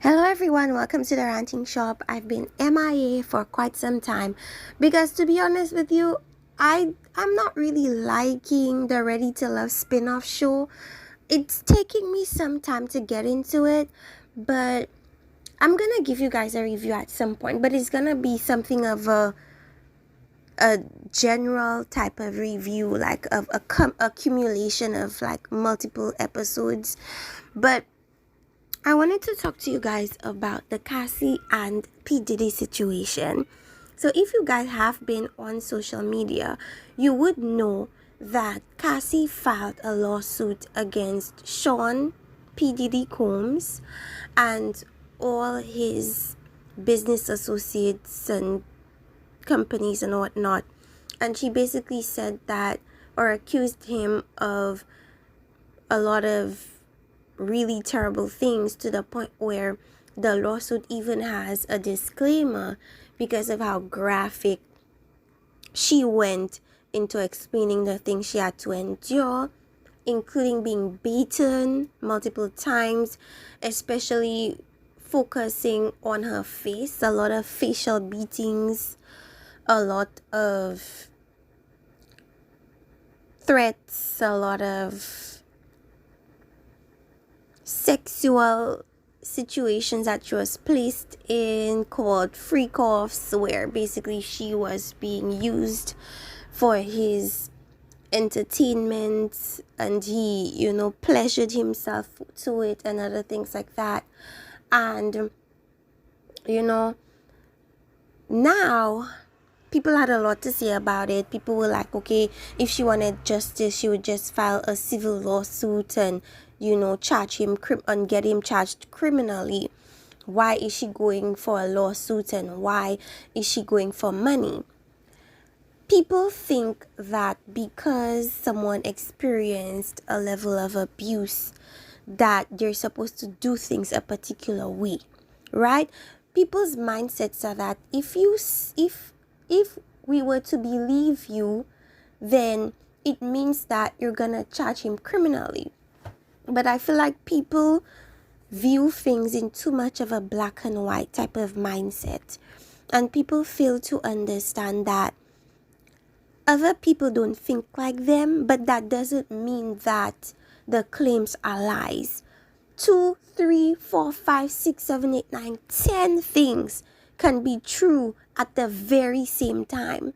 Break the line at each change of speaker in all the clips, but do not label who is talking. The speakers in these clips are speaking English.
Hello everyone, welcome to the Ranting Shop. I've been MIA for quite some time because to be honest with you, I'm not really liking the Ready to Love spin-off show. It's taking me some time to get into it, but I'm gonna give you guys a review at some point, but it's gonna be something of a general type of review, like of accumulation of like multiple episodes. But I wanted to talk to you guys about the Cassie and P. Diddy situation. So if you guys have been on social media, you would know that Cassie filed a lawsuit against Sean P. Diddy Combs and all his business associates and companies and whatnot. And she basically said that, or accused him of a lot of really terrible things, to the point where the lawsuit even has a disclaimer because of how graphic she went into explaining the things she had to endure, including being beaten multiple times, especially focusing on her face, a lot of facial beatings, a lot of threats, a lot of sexual situations that she was placed in, called freak offs, where basically she was being used for his entertainment and he, pleasured himself to it and other things like that. And, now people had a lot to say about it. People were like, okay, if she wanted justice, she would just file a civil lawsuit and, charge him and get him charged criminally. Why is she going for a lawsuit and why is she going for money? People think that because someone experienced a level of abuse, that they're supposed to do things a particular way, right? People's mindsets are that if we were to believe you, then it means that you're gonna charge him criminally. But I feel like people view things in too much of a black and white type of mindset. And people fail to understand that other people don't think like them, but that doesn't mean that the claims are lies. 2, 3, 4, 5, 6, 7, 8, 9, 10 things can be true at the very same time.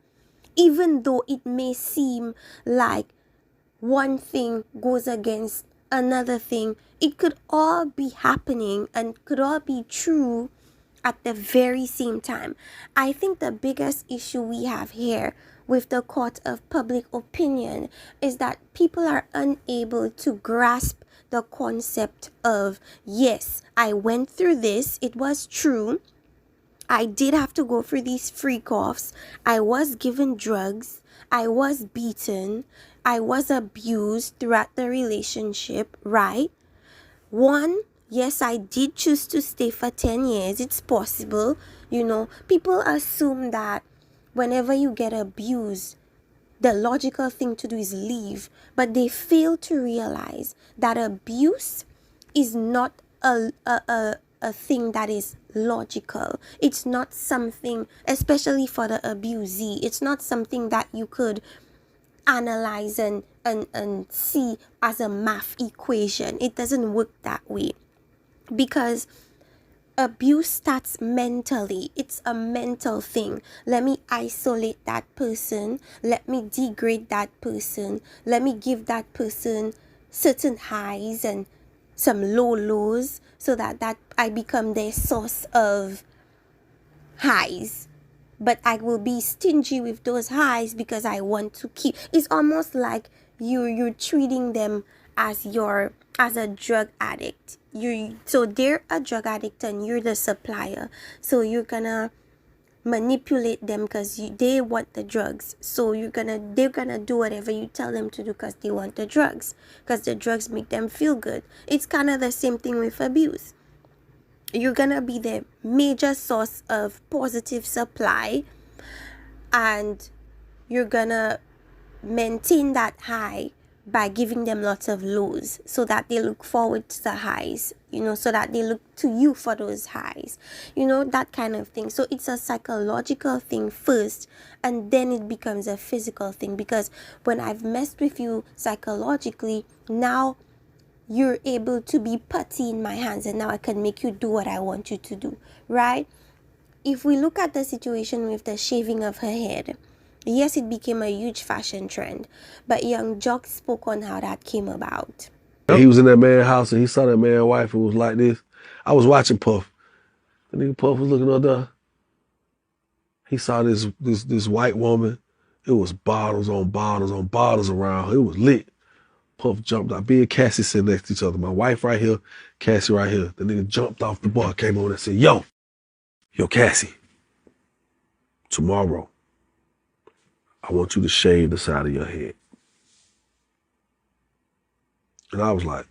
Even though it may seem like one thing goes against another thing, it could all be happening and could all be true at the very same time. I think the biggest issue we have here with the court of public opinion is that people are unable to grasp the concept of, yes, I went through this, it was true, I did have to go through these freak offs, I was given drugs, I was beaten, I was abused throughout the relationship, right? One, yes, I did choose to stay for 10 years. It's possible. People assume that whenever you get abused, the logical thing to do is leave. But they fail to realize that abuse is not a thing that is logical. It's not something, especially for the abusee, it's not something that you could analyze and see as a math equation. It doesn't work that way, because abuse starts mentally. It's a mental thing. Let me isolate that person, let me degrade that person, let me give that person certain highs and some lows so that I become their source of highs, but I will be stingy with those highs because I want to keep. It's almost like you're treating them as a drug addict. So they're a drug addict and you're the supplier. So you're gonna manipulate them because they want the drugs. So they're gonna do whatever you tell them to do because they want the drugs, because the drugs make them feel good. It's kind of the same thing with abuse. You're gonna be the major source of positive supply and you're gonna maintain that high by giving them lots of lows so that they look forward to the highs, so that they look to you for those highs, that kind of thing. So it's a psychological thing first, and then it becomes a physical thing, because when I've messed with you psychologically, now you're able to be putty in my hands, and now I can make you do what I want you to do, right? If we look at the situation with the shaving of her head, yes, it became a huge fashion trend, but Young Jock spoke on how that came about.
He was in that man's house and he saw that man's wife who was like this. I was watching Puff. The nigga Puff was looking up there. He saw this white woman. It was bottles on bottles on bottles around her. It was lit. Puff jumped out. Me and Cassie sitting next to each other. My wife right here, Cassie right here. The nigga jumped off the bar, came over and said, yo, Cassie, tomorrow, I want you to shave the side of your head. And I was like,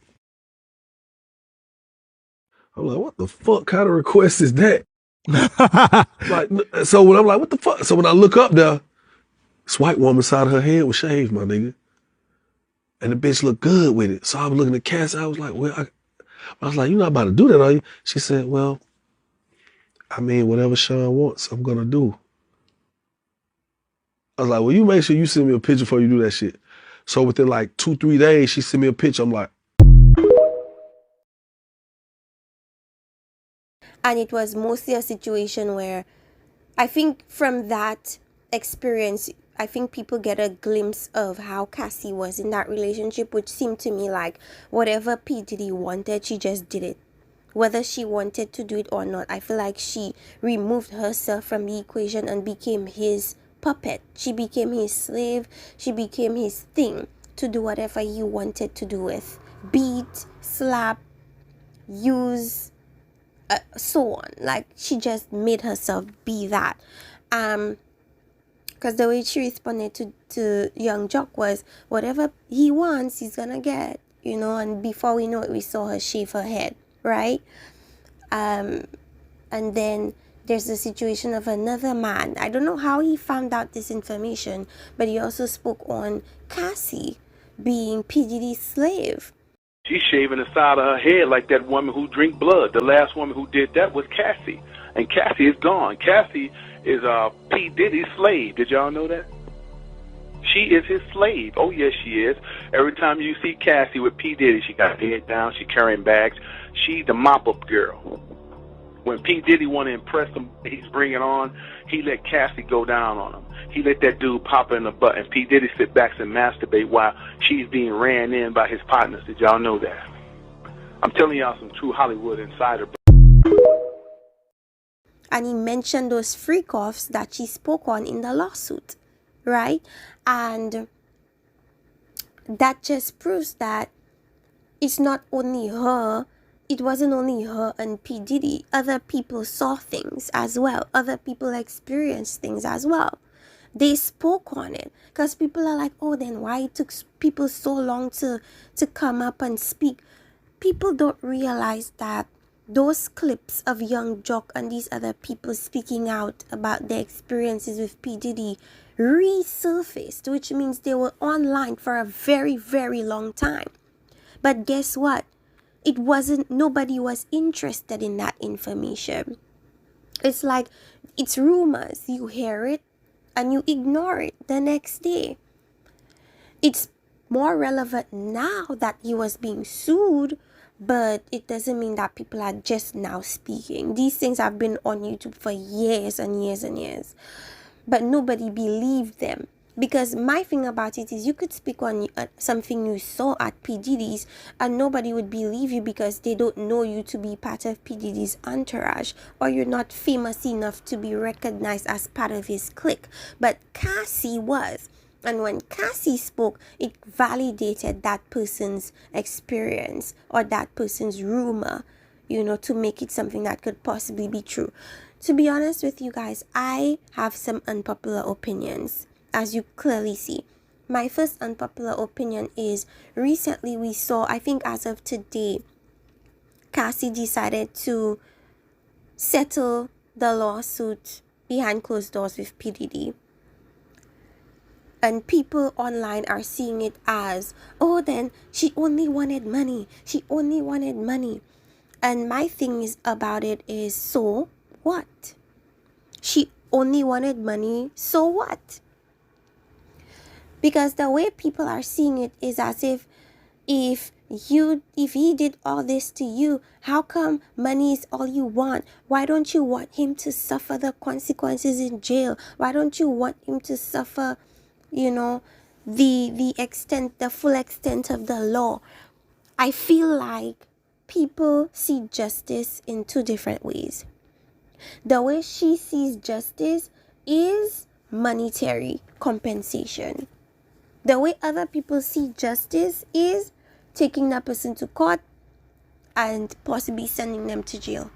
what the fuck kind of request is that? So when I'm like, what the fuck? So when I look up there, this white woman's side of her head was shaved, my nigga. And the bitch looked good with it. So I was looking at Cassie. I was like, I was like, you're not about to do that, are you? She said, well, I mean, whatever Sean wants, I'm going to do. I was like, well, you make sure you send me a picture before you do that shit. So within like 2-3 days, she sent me a picture. I'm like.
And it was mostly a situation where I think from that experience, I think people get a glimpse of how Cassie was in that relationship, which seemed to me like whatever P. Diddy wanted, she just did it. Whether she wanted to do it or not, I feel like she removed herself from the equation and became his puppet. She became his slave. She became his thing to do whatever he wanted to do with. Beat, slap, use, so on. Like, she just made herself be that. Because the way she responded to Young Jock was, whatever he wants, he's gonna get, and before we know it, we saw her shave her head, right? And then there's the situation of another man. I don't know how he found out this information, but he also spoke on Cassie being P. Diddy's slave.
She's shaving the side of her head like that woman who drink blood. The last woman who did that was Cassie. And Cassie is gone. Cassie is P. Diddy's slave. Did y'all know that? She is his slave. Oh, yes, she is. Every time you see Cassie with P. Diddy, she got her head down. She carrying bags. She's the mop-up girl. When P. Diddy want to impress him, he's bringing on, he let Cassie go down on him. He let that dude pop her in the butt, and P. Diddy sit back and masturbate while she's being ran in by his partners. Did y'all know that? I'm telling y'all some true Hollywood insider.
And he mentioned those freak-offs that she spoke on in the lawsuit, right? And that just proves that it's not only her. It wasn't only her and P. Diddy. Other people saw things as well. Other people experienced things as well. They spoke on it. Because people are like, oh, then why it took people so long to come up and speak? People don't realize that those clips of Young Jock and these other people speaking out about their experiences with P. Diddy resurfaced, which means they were online for a very, very long time. But guess what? Nobody was interested in that information. It's like, it's rumors. You hear it and you ignore it the next day. It's more relevant now that he was being sued, but it doesn't mean that people are just now speaking. These things have been on YouTube for years and years and years, but nobody believed them. Because my thing about it is, you could speak on something you saw at P. Diddy's and nobody would believe you because they don't know you to be part of P. Diddy's entourage, or you're not famous enough to be recognized as part of his clique. But Cassie was. And when Cassie spoke, it validated that person's experience or that person's rumor, to make it something that could possibly be true. To be honest with you guys, I have some unpopular opinions. As you clearly see, my first unpopular opinion is, recently we saw, I think as of today, Cassie decided to settle the lawsuit behind closed doors with P. Diddy. And people online are seeing it as, oh, then she only wanted money. She only wanted money. And my thing is about it is, so what? She only wanted money, so what? Because the way people are seeing it is as if he did all this to you, how come money is all you want? Why don't you want him to suffer the consequences in jail? Why don't you want him to suffer, the full extent of the law? I feel like people see justice in two different ways. The way she sees justice is monetary compensation. The way other people see justice is taking that person to court and possibly sending them to jail.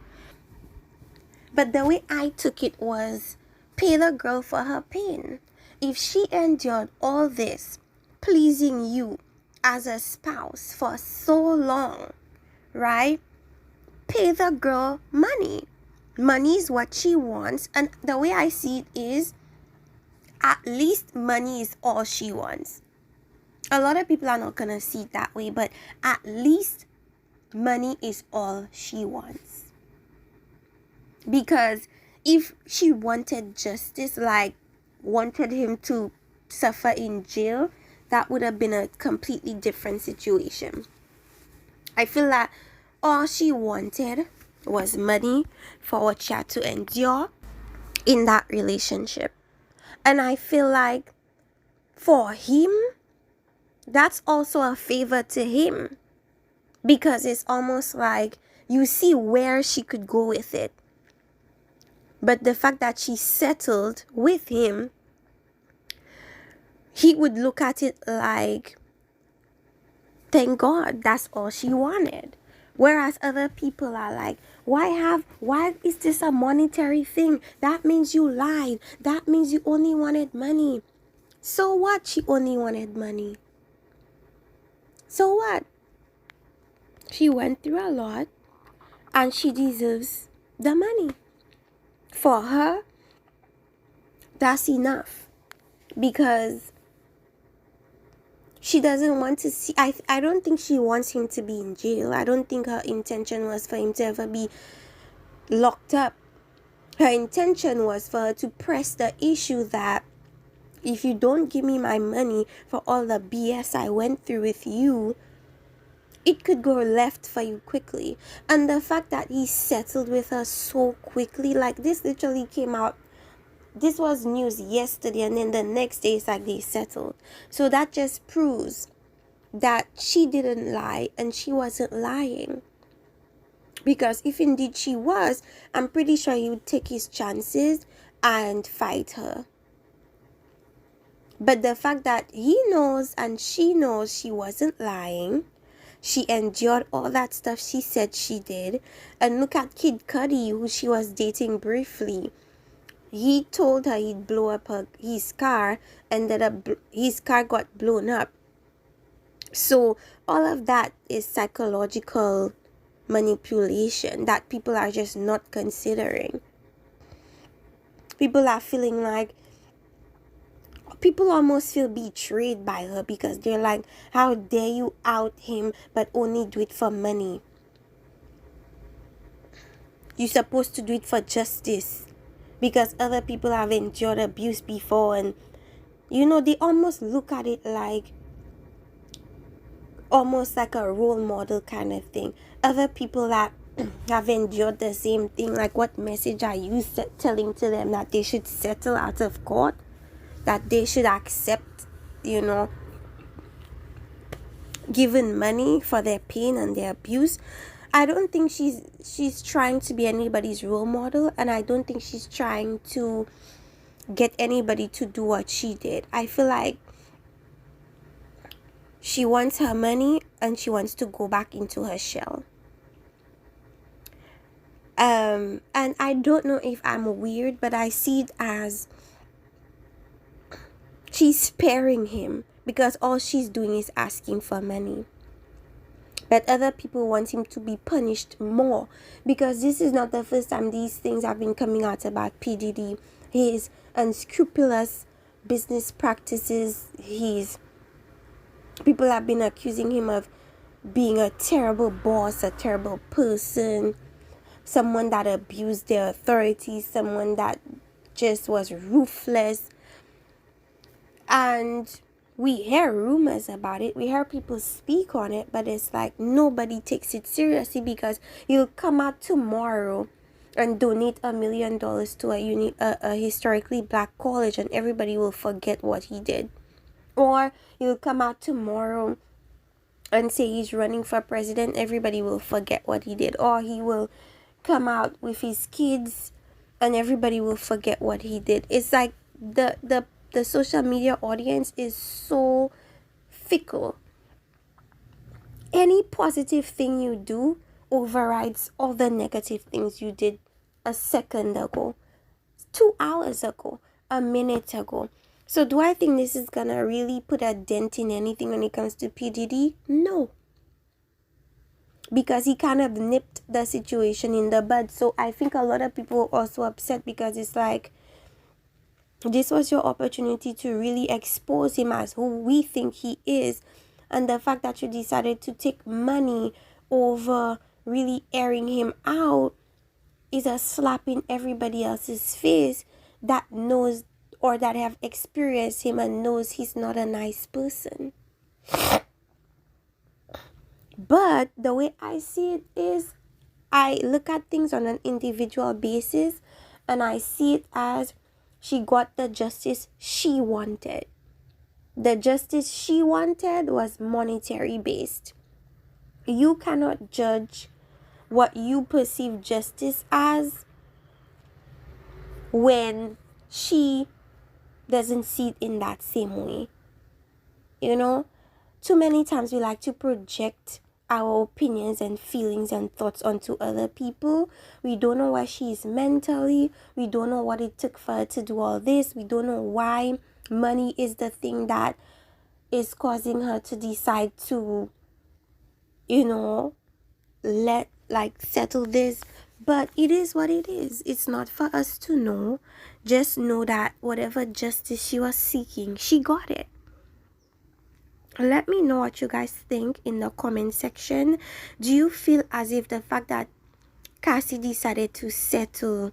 But the way I took it was, pay the girl for her pain. If she endured all this, pleasing you as a spouse for so long, right? Pay the girl money. Money is what she wants. And the way I see it is, at least money is all she wants. A lot of people are not going to see it that way, but at least money is all she wants. Because if she wanted justice, like wanted him to suffer in jail, that would have been a completely different situation. I feel that all she wanted was money for what she had to endure in that relationship. And I feel like for him, that's also a favor to him, because it's almost like you see where she could go with it. But the fact that she settled with him, he would look at it like, thank God, that's all she wanted. Whereas other people are like, why is this a monetary thing? That means you lied. That means you only wanted money. So what? She only wanted money. So what? She went through a lot and she deserves the money. For her, that's enough. Because she doesn't want to see, I don't think she wants him to be in jail. I don't think her intention was for him to ever be locked up. Her intention was for her to press the issue that if you don't give me my money for all the BS I went through with you, it could go left for you quickly. And the fact that he settled with her so quickly, like this literally came out, this was news yesterday, and then the next day it's like they settled. So that just proves that she didn't lie and she wasn't lying. Because if indeed she was, I'm pretty sure he would take his chances and fight her. But the fact that he knows and she knows she wasn't lying, she endured all that stuff she said she did. And look at Kid Cudi, who she was dating briefly. He told her he'd blow up his car, and his car got blown up. So all of that is psychological manipulation that people are just not considering. People are feeling like, people almost feel betrayed by her, because they're like, how dare you out him but only do it for money? You're supposed to do it for justice, because other people have endured abuse before. And they almost look at it like almost like a role model kind of thing. Other people that have endured the same thing, like, what message are you telling to them? That they should settle out of court? That they should accept, given money for their pain and their abuse? I don't think she's trying to be anybody's role model, and I don't think she's trying to get anybody to do what she did. I feel like she wants her money and she wants to go back into her shell. And I don't know if I'm weird, but I see it as she's sparing him, because all she's doing is asking for money. But other people want him to be punished more, because this is not the first time these things have been coming out about P. Diddy. His unscrupulous business practices. People have been accusing him of being a terrible boss, a terrible person, someone that abused their authority, someone that just was ruthless. And we hear rumors about it, we hear people speak on it, but it's like nobody takes it seriously, because he'll come out tomorrow and donate $1 million to a historically black college, and everybody will forget what he did. Or he'll come out tomorrow and say he's running for president, everybody will forget what he did. Or he will come out with his kids and everybody will forget what he did. It's like the social media audience is so fickle. Any positive thing you do overrides all the negative things you did a second ago, 2 hours ago, a minute ago. So do I think this is gonna really put a dent in anything when it comes to P. Diddy? No. Because he kind of nipped the situation in the bud. So I think a lot of people are also upset, because it's like, this was your opportunity to really expose him as who we think he is. And the fact that you decided to take money over really airing him out is a slap in everybody else's face that knows or that have experienced him and knows he's not a nice person. But the way I see it is, I look at things on an individual basis, and I see it as she got the justice she wanted. The justice she wanted was monetary based. You cannot judge what you perceive justice as when she doesn't see it in that same way. You know, too many times we like to project our opinions and feelings and thoughts onto other people. We don't know where she is mentally. We don't know what it took for her to do all this. We don't know why money is the thing that is causing her to decide to, settle this. But it is what it is. It's not for us to know. Just know that whatever justice she was seeking, she got it. Let me know what you guys think in the comment section. Do you feel as if the fact that Cassie decided to settle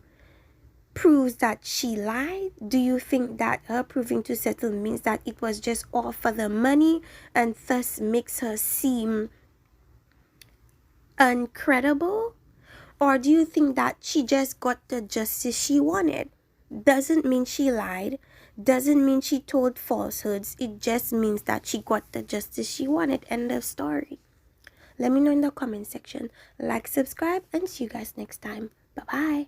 proves that she lied? Do you think that her proving to settle means that it was just all for the money and thus makes her seem uncredible? Or do you think that she just got the justice she wanted? Doesn't mean she lied. Doesn't mean she told falsehoods. It just means that she got the justice she wanted. End of story. Let me know in the comment section. Like, subscribe, and see you guys next time. Bye-bye.